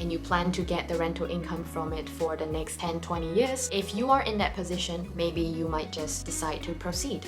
and you plan to get the rental income from it for the next 10-20 years, if you are in that position, maybe you might just decide to proceed.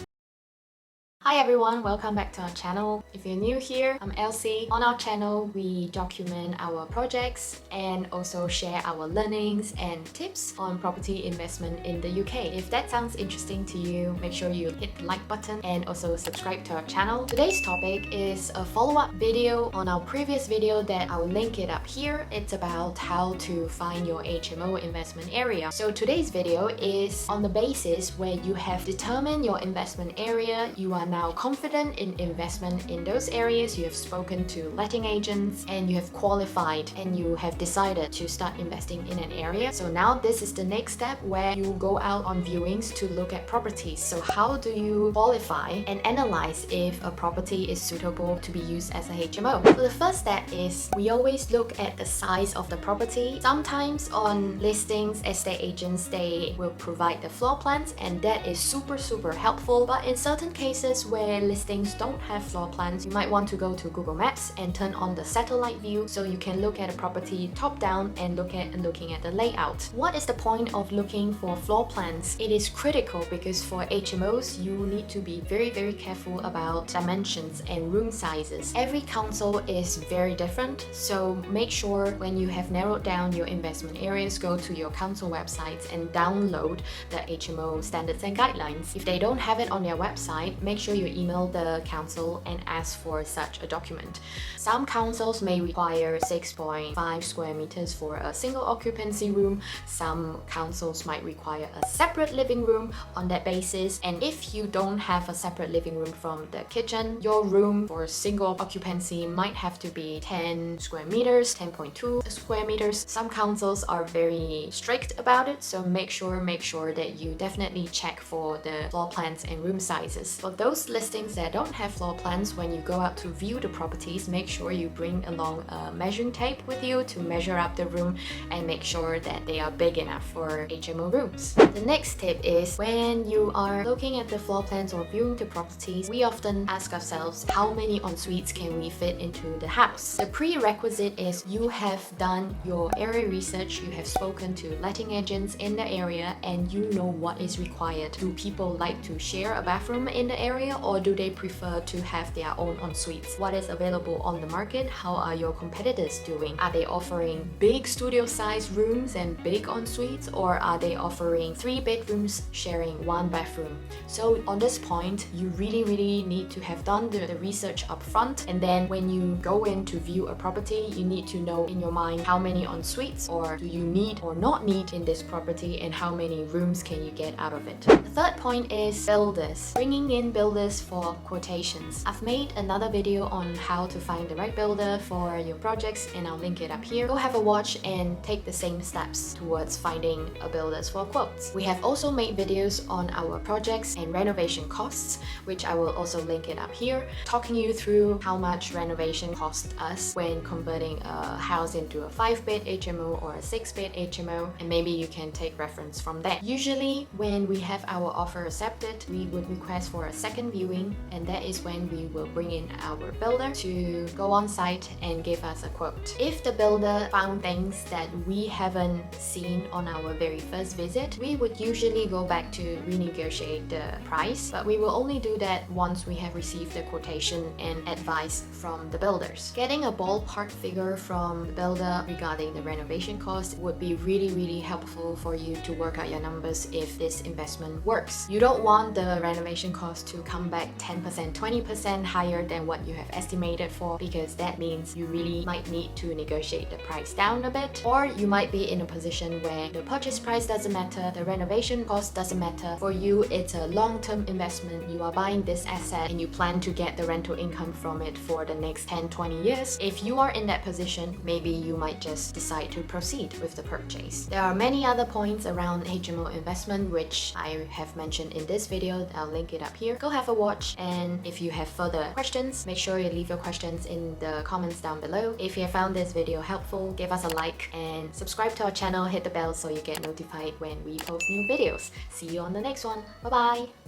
Hi everyone, welcome back to our channel. If you're new here, I'm Elsie. On our channel, we document our projects and also share our learnings and tips on property investment in the UK. If that sounds interesting to you, make sure you hit the like button and also subscribe to our channel. Today's topic is a follow-up video on our previous video that I'll link it up here. It's about how to find your HMO investment area. So today's video is on the basis where you have determined your investment area, you are now confident in investment in those areas, you have spoken to letting agents and you have qualified and you have decided to start investing in an area. So now this is the next step where you go out on viewings to look at properties. So how do you qualify and analyze if a property is suitable to be used as a HMO? So the first step is we always look at the size of the property. Sometimes on listings, estate agents, they will provide the floor plans and that is super helpful, but in certain cases where listings don't have floor plans, you might want to go to Google Maps and turn on the satellite view so you can look at a property top down and looking at the layout. What is the point of looking for floor plans? It is critical because for HMOs, you need to be very careful about dimensions and room sizes. Every council is very different, so make sure when you have narrowed down your investment areas, go to your council websites and download the HMO standards and guidelines. If they don't have it on their website, make sure you email the council and ask for such a document. Some councils may require 6.5 square meters for a single occupancy room. Some councils might require a separate living room on that basis. And if you don't have a separate living room from the kitchen, your room for single occupancy might have to be 10 square meters, 10.2 square meters. Some councils are very strict about it, so make sure that you definitely check for the floor plans and room sizes. For those listings that don't have floor plans, when you go out to view the properties, make sure you bring along a measuring tape with you to measure up the room and make sure that they are big enough for HMO rooms. The next tip is when you are looking at the floor plans or viewing the properties, we often ask ourselves how many ensuites can we fit into the house. The prerequisite is you have done your area research, you have spoken to letting agents in the area and you know what is required. Do people like to share a bathroom in the area or do they prefer to have their own ensuites? What is available on the market? How are your competitors doing? Are they offering big studio size rooms and big ensuites, or are they offering 3 bedrooms sharing 1 bathroom? So on this point, you really need to have done the research up front, and then when you go in to view a property, you need to know in your mind how many ensuites or do you need or not need in this property and how many rooms can you get out of it. The third point is builders. Bringing in builders for quotations. I've made another video on how to find the right builder for your projects and I'll link it up here. Go have a watch and take the same steps towards finding a builders for quotes. We have also made videos on our projects and renovation costs, which I will also link it up here, talking you through how much renovation cost us when converting a house into a 5-bed HMO or a 6-bed HMO, and maybe you can take reference from that. Usually when we have our offer accepted, we would request for a second viewing, and that is when we will bring in our builder to go on site and give us a quote. If the builder found things that we haven't seen on our very first visit, we would usually go back to renegotiate the price, but we will only do that once we have received the quotation and advice from the builders. Getting a ballpark figure from the builder regarding the renovation cost would be really helpful for you to work out your numbers if this investment works. You don't want the renovation cost to come back 10%, 20% higher than what you have estimated for, because that means you really might need to negotiate the price down a bit, or you might be in a position where the purchase price doesn't matter, the renovation cost doesn't matter. For you, it's a long-term investment. You are buying this asset and you plan to get the rental income from it for the next 10-20 years. If you are in that position, maybe you might just decide to proceed with the purchase. There are many other points around HMO investment which I have mentioned in this video. I'll link it up here. Go have a watch, and if you have further questions, make sure you leave your questions in the comments down below. If you have found this video helpful, give us a like and subscribe to our channel, hit the bell so you get notified when we post new videos. See you on the next one. Bye bye!